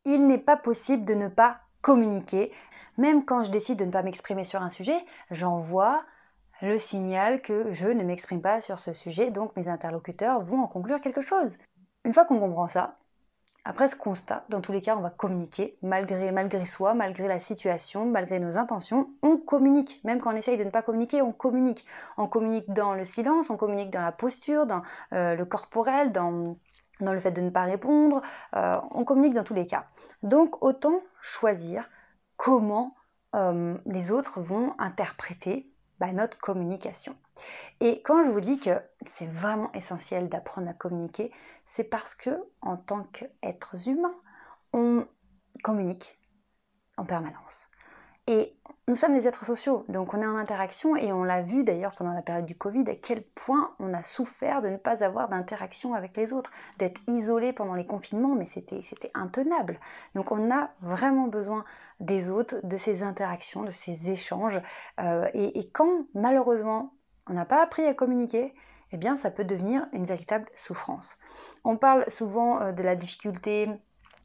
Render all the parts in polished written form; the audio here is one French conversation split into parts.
il n'est pas possible de ne pas communiquer. Même quand je décide de ne pas m'exprimer sur un sujet, j'envoie le signal que je ne m'exprime pas sur ce sujet, donc mes interlocuteurs vont en conclure quelque chose. Une fois qu'on comprend ça, après ce constat, dans tous les cas, on va communiquer, malgré soi, malgré la situation, malgré nos intentions, on communique. Même quand on essaye de ne pas communiquer, on communique. On communique dans le silence, on communique dans la posture, dans le corporel, dans le fait de ne pas répondre, on communique dans tous les cas. Donc autant choisir comment les autres vont interpréter notre communication. Et quand je vous dis que c'est vraiment essentiel d'apprendre à communiquer, c'est parce que, en tant qu'êtres humains, on communique en permanence. Et nous sommes des êtres sociaux, donc on est en interaction, et on l'a vu d'ailleurs pendant la période du Covid, à quel point on a souffert de ne pas avoir d'interaction avec les autres, d'être isolé pendant les confinements, mais c'était intenable. Donc on a vraiment besoin des autres, de ces interactions, de ces échanges, et quand malheureusement on n'a pas appris à communiquer, eh bien ça peut devenir une véritable souffrance. On parle souvent de la difficulté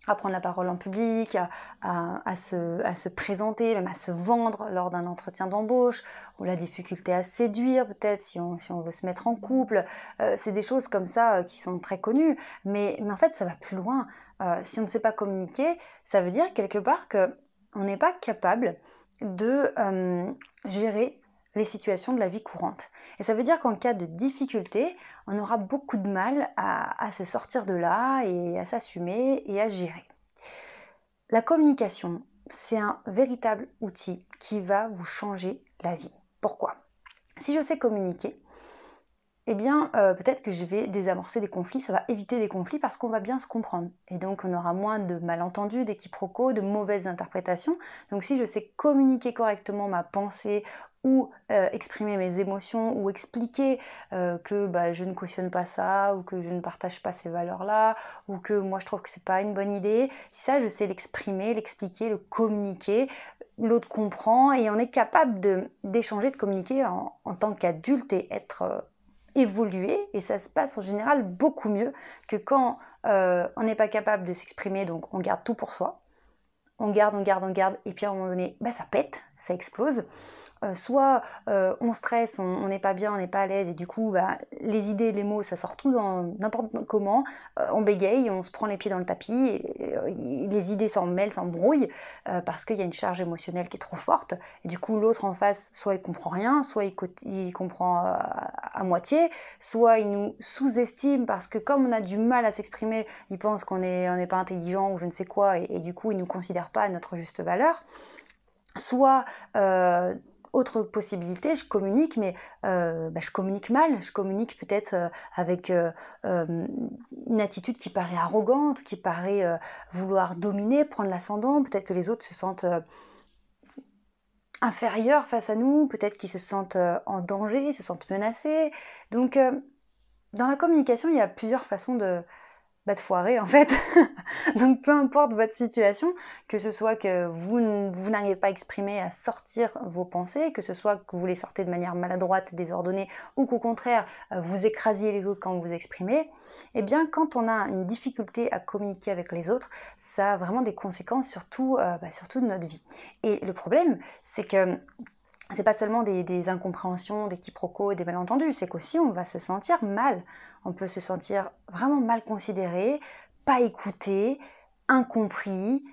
à prendre la parole en public, à se présenter, même à se vendre lors d'un entretien d'embauche, ou la difficulté à séduire peut-être si on veut se mettre en couple. C'est des choses comme ça qui sont très connues, mais en fait ça va plus loin. Si on ne sait pas communiquer, ça veut dire quelque part qu'on n'est pas capable de gérer les situations de la vie courante. Et ça veut dire qu'en cas de difficulté, on aura beaucoup de mal à se sortir de là et à s'assumer et à gérer. La communication, c'est un véritable outil qui va vous changer la vie. Pourquoi ? Si je sais communiquer, eh bien, peut-être que je vais désamorcer des conflits, ça va éviter des conflits parce qu'on va bien se comprendre. Et donc, on aura moins de malentendus, de quiproquos, de mauvaises interprétations. Donc, si je sais communiquer correctement ma pensée ou exprimer mes émotions ou expliquer que je ne cautionne pas ça ou que je ne partage pas ces valeurs-là ou que moi, je trouve que c'est pas une bonne idée, si ça, je sais l'exprimer, l'expliquer, le communiquer, l'autre comprend et on est capable d'échanger, de communiquer en tant qu'adulte et être évoluer, et ça se passe en général beaucoup mieux que quand on n'est pas capable de s'exprimer, donc on garde tout pour soi, on garde, et puis à un moment donné, ça pète, ça explose. Soit on stresse, on n'est pas bien, on n'est pas à l'aise, et du coup, les idées, les mots, ça sort tout dans n'importe comment, on bégaye, on se prend les pieds dans le tapis, et les idées s'en mêlent, s'embrouillent, parce qu'il y a une charge émotionnelle qui est trop forte, et du coup, l'autre en face, soit il comprend rien, soit il comprend à moitié, soit il nous sous-estime, parce que comme on a du mal à s'exprimer, il pense qu'on n'est pas intelligent, ou je ne sais quoi, et du coup, il ne nous considère pas à notre juste valeur. Soit autre possibilité, je communique, mais je communique mal, je communique peut-être avec une attitude qui paraît arrogante, qui paraît vouloir dominer, prendre l'ascendant, peut-être que les autres se sentent inférieurs face à nous, peut-être qu'ils se sentent en danger, se sentent menacés. Donc dans la communication, il y a plusieurs façons de foirer en fait. Donc peu importe votre situation, que ce soit que vous n'arrivez pas à exprimer, à sortir vos pensées, que ce soit que vous les sortez de manière maladroite, désordonnée, ou qu'au contraire vous écrasiez les autres quand vous vous exprimez, eh bien quand on a une difficulté à communiquer avec les autres, ça a vraiment des conséquences sur tout de notre vie. Et le problème, c'est que c'est pas seulement des incompréhensions, des quiproquos, des malentendus, c'est qu'aussi on va se sentir mal. On peut se sentir vraiment mal considéré, pas écouté, incompris,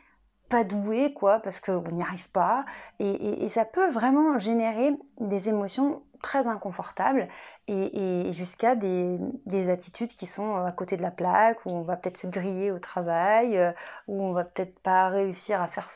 pas doué, parce qu'on n'y arrive pas. Et ça peut vraiment générer des émotions très inconfortables et jusqu'à des attitudes qui sont à côté de la plaque, où on va peut-être se griller au travail, où on va peut-être pas réussir à faire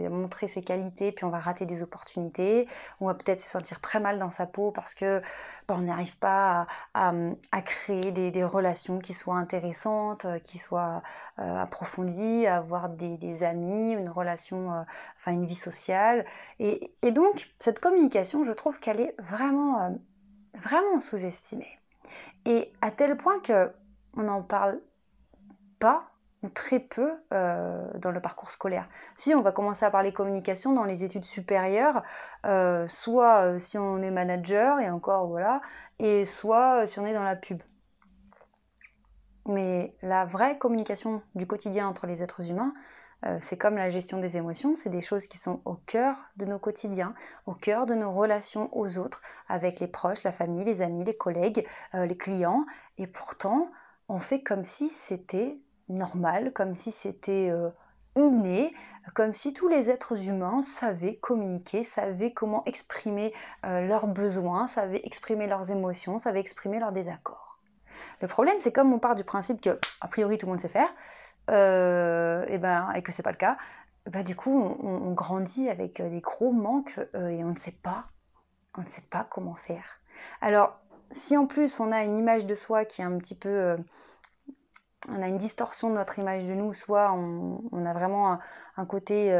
montrer ses qualités, puis on va rater des opportunités, on va peut-être se sentir très mal dans sa peau parce que on n'arrive pas à créer des relations qui soient intéressantes, qui soient approfondies, à avoir des amis, une relation, une vie sociale. Et donc, cette communication, je trouve qu'elle est vraiment sous-estimée. Et à tel point qu'on n'en parle pas ou très peu dans le parcours scolaire. Si on va commencer à parler communication dans les études supérieures, soit si on est manager, et encore voilà, et soit si on est dans la pub. Mais la vraie communication du quotidien entre les êtres humains, C'est comme la gestion des émotions, c'est des choses qui sont au cœur de nos quotidiens, au cœur de nos relations aux autres, avec les proches, la famille, les amis, les collègues, les clients. Et pourtant, on fait comme si c'était normal, comme si c'était inné, comme si tous les êtres humains savaient communiquer, savaient comment exprimer leurs besoins, savaient exprimer leurs émotions, savaient exprimer leurs désaccords. Le problème, c'est comme on part du principe que, a priori, tout le monde sait faire, et que c'est pas le cas, du coup, on grandit avec des gros manques et on ne sait pas comment faire. Alors, si en plus on a une image de soi qui est un petit peu on a une distorsion de notre image de nous, soit on a vraiment un côté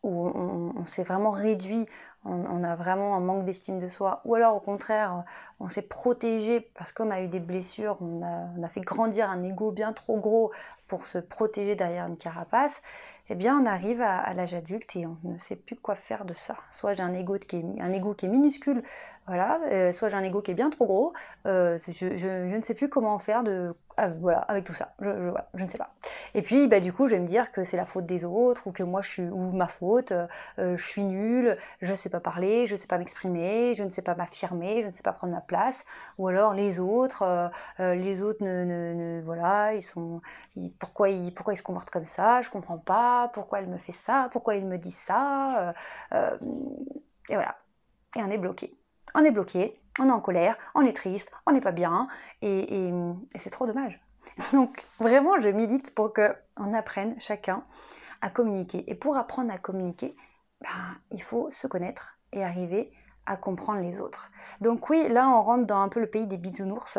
où on s'est vraiment réduit, on a vraiment un manque d'estime de soi, ou alors au contraire, on s'est protégé parce qu'on a eu des blessures, on a fait grandir un ego bien trop gros pour se protéger derrière une carapace, eh bien on arrive à l'âge adulte et on ne sait plus quoi faire de ça. Soit j'ai un ego qui est minuscule, voilà, soit j'ai un ego qui est bien trop gros, je ne sais plus comment faire voilà, avec tout ça, voilà, je ne sais pas. Et puis du coup je vais me dire que c'est la faute des autres, ou que moi ou ma faute, je suis nulle, je ne sais pas parler, je ne sais pas m'exprimer, je ne sais pas m'affirmer, je ne sais pas prendre ma place, ou alors les autres voilà, pourquoi ils se comportent comme ça, je comprends pas, pourquoi elle me fait ça, pourquoi il me dit ça, et voilà, et on est bloqué. On est bloqué, on est en colère, on est triste, on n'est pas bien, et c'est trop dommage. Donc vraiment, je milite pour qu'on apprenne chacun à communiquer. Et pour apprendre à communiquer, il faut se connaître et arriver à comprendre les autres. Donc oui, là on rentre dans un peu le pays des bisounours,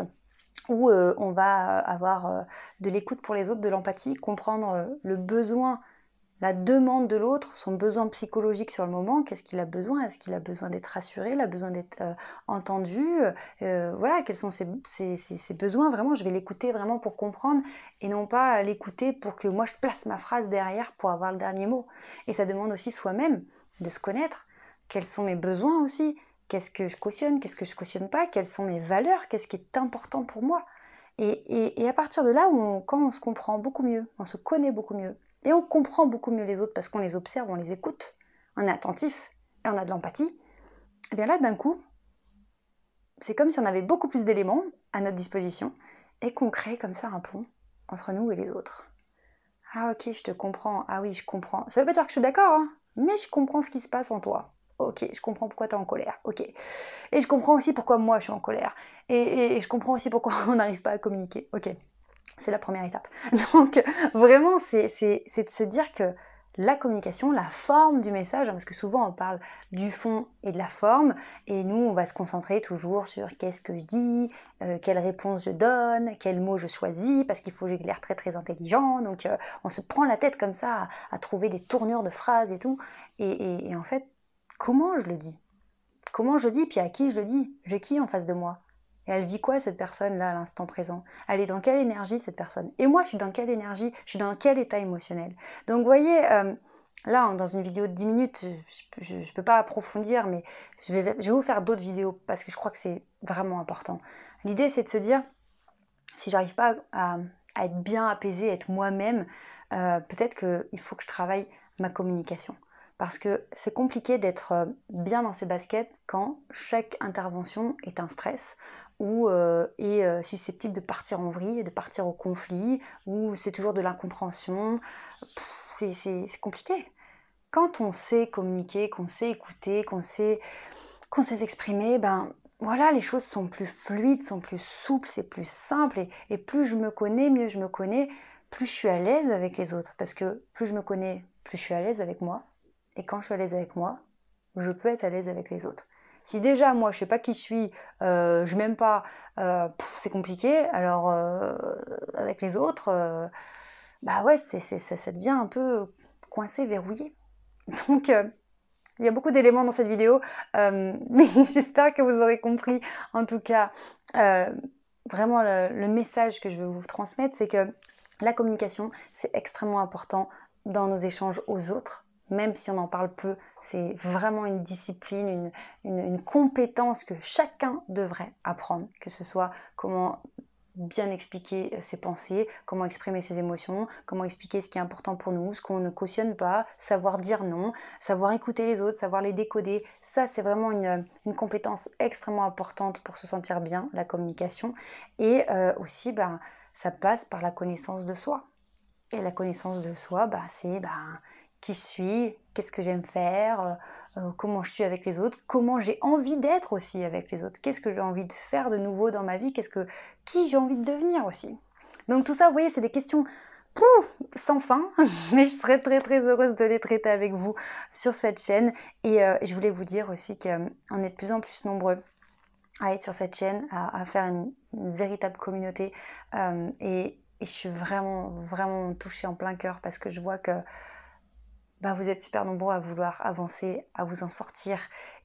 où on va avoir de l'écoute pour les autres, de l'empathie, comprendre le besoin, la demande de l'autre, son besoin psychologique sur le moment, qu'est-ce qu'il a besoin, est-ce qu'il a besoin d'être rassuré, il a besoin d'être entendu, voilà, quels sont ses besoins, vraiment, je vais l'écouter vraiment pour comprendre, et non pas l'écouter pour que moi je place ma phrase derrière pour avoir le dernier mot. Et ça demande aussi soi-même de se connaître, quels sont mes besoins aussi, qu'est-ce que je cautionne, qu'est-ce que je cautionne pas, quelles sont mes valeurs, qu'est-ce qui est important pour moi. Et à partir de là, quand on se comprend beaucoup mieux, on se connaît beaucoup mieux, et on comprend beaucoup mieux les autres parce qu'on les observe, on les écoute, on est attentif et on a de l'empathie, et bien là, d'un coup, c'est comme si on avait beaucoup plus d'éléments à notre disposition et qu'on crée comme ça un pont entre nous et les autres. Ah ok, je te comprends, ah oui, je comprends. Ça veut pas dire que je suis d'accord, hein, mais je comprends ce qui se passe en toi. Ok, je comprends pourquoi tu es en colère, ok. Et je comprends aussi pourquoi moi je suis en colère. Et je comprends aussi pourquoi on n'arrive pas à communiquer, ok. C'est la première étape. Donc vraiment, c'est de se dire que la communication, la forme du message, parce que souvent on parle du fond et de la forme, et nous on va se concentrer toujours sur qu'est-ce que je dis, quelle réponse je donne, quel mot je choisis, parce qu'il faut que j'ai l'air très très intelligent, donc on se prend la tête comme ça à trouver des tournures de phrases et tout, et en fait, comment je le dis? Comment je le dis, puis à qui je le dis? J'ai qui en face de moi? Et elle vit quoi cette personne-là à l'instant présent? Elle est dans quelle énergie cette personne? Et moi je suis dans quelle énergie? Je suis dans quel état émotionnel? Donc vous voyez, là dans une vidéo de 10 minutes, je ne peux pas approfondir, mais je vais vous faire d'autres vidéos parce que je crois que c'est vraiment important. L'idée c'est de se dire, si j'arrive pas à être bien apaisée, à être moi-même, peut-être qu'il faut que je travaille ma communication. Parce que c'est compliqué d'être bien dans ses baskets quand chaque intervention est un stress ou est susceptible de partir en vrille, de partir au conflit, ou c'est toujours de l'incompréhension. C'est compliqué. Quand on sait communiquer, qu'on sait écouter, qu'on sait s'exprimer, voilà, les choses sont plus fluides, sont plus souples, c'est plus simple, et plus je me connais, mieux je me connais, plus je suis à l'aise avec les autres, parce que plus je me connais, plus je suis à l'aise avec moi, et quand je suis à l'aise avec moi, je peux être à l'aise avec les autres. Si déjà moi je sais pas qui je suis, je m'aime pas, c'est compliqué, alors avec les autres, ouais, ça devient un peu coincé, verrouillé. Donc il y a beaucoup d'éléments dans cette vidéo, mais j'espère que vous aurez compris, en tout cas, vraiment le message que je veux vous transmettre, c'est que la communication, c'est extrêmement important dans nos échanges aux autres, même si on en parle peu, c'est vraiment une discipline, une compétence que chacun devrait apprendre, que ce soit comment bien expliquer ses pensées, comment exprimer ses émotions, comment expliquer ce qui est important pour nous, ce qu'on ne cautionne pas, savoir dire non, savoir écouter les autres, savoir les décoder. Ça, c'est vraiment une compétence extrêmement importante pour se sentir bien, la communication. Et aussi, ça passe par la connaissance de soi. Et la connaissance de soi, c'est qui je suis, qu'est-ce que j'aime faire, comment je suis avec les autres, comment j'ai envie d'être aussi avec les autres, qu'est-ce que j'ai envie de faire de nouveau dans ma vie, qui j'ai envie de devenir aussi. Donc tout ça, vous voyez, c'est des questions sans fin, mais je serais très très heureuse de les traiter avec vous sur cette chaîne. Et je voulais vous dire aussi qu'on est de plus en plus nombreux à être sur cette chaîne, à faire une véritable communauté. Et je suis vraiment, vraiment touchée en plein cœur parce que je vois que vous êtes super nombreux à vouloir avancer, à vous en sortir.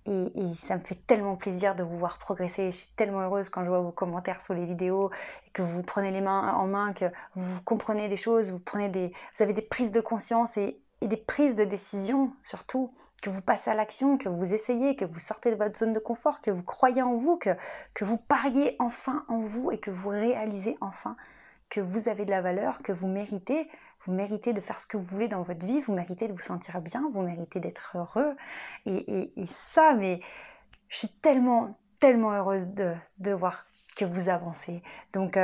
Et ça me fait tellement plaisir de vous voir progresser. Je suis tellement heureuse quand je vois vos commentaires sous les vidéos, que vous prenez les mains en main, que vous comprenez des choses, vous avez des prises de conscience et des prises de décision surtout, que vous passez à l'action, que vous essayez, que vous sortez de votre zone de confort, que vous croyez en vous, que vous pariez enfin en vous et que vous réalisez enfin que vous avez de la valeur, que vous méritez de faire ce que vous voulez dans votre vie, vous méritez de vous sentir bien, vous méritez d'être heureux. Et ça, mais je suis tellement, tellement heureuse de voir que vous avancez. Donc,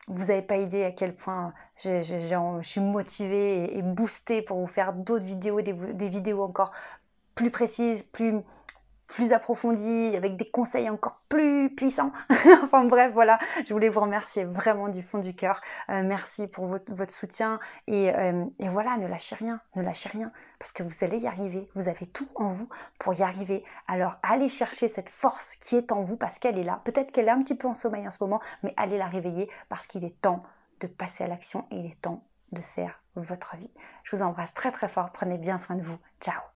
vous n'avez pas idée à quel point je suis motivée et boostée pour vous faire d'autres vidéos, des vidéos encore plus précises, plus approfondie, avec des conseils encore plus puissants. Enfin bref, voilà, je voulais vous remercier vraiment du fond du cœur. Merci pour votre soutien et voilà, ne lâchez rien, parce que vous allez y arriver. Vous avez tout en vous pour y arriver. Alors allez chercher cette force qui est en vous parce qu'elle est là. Peut-être qu'elle est un petit peu en sommeil en ce moment, mais allez la réveiller parce qu'il est temps de passer à l'action et il est temps de faire votre vie. Je vous embrasse très très fort. Prenez bien soin de vous. Ciao.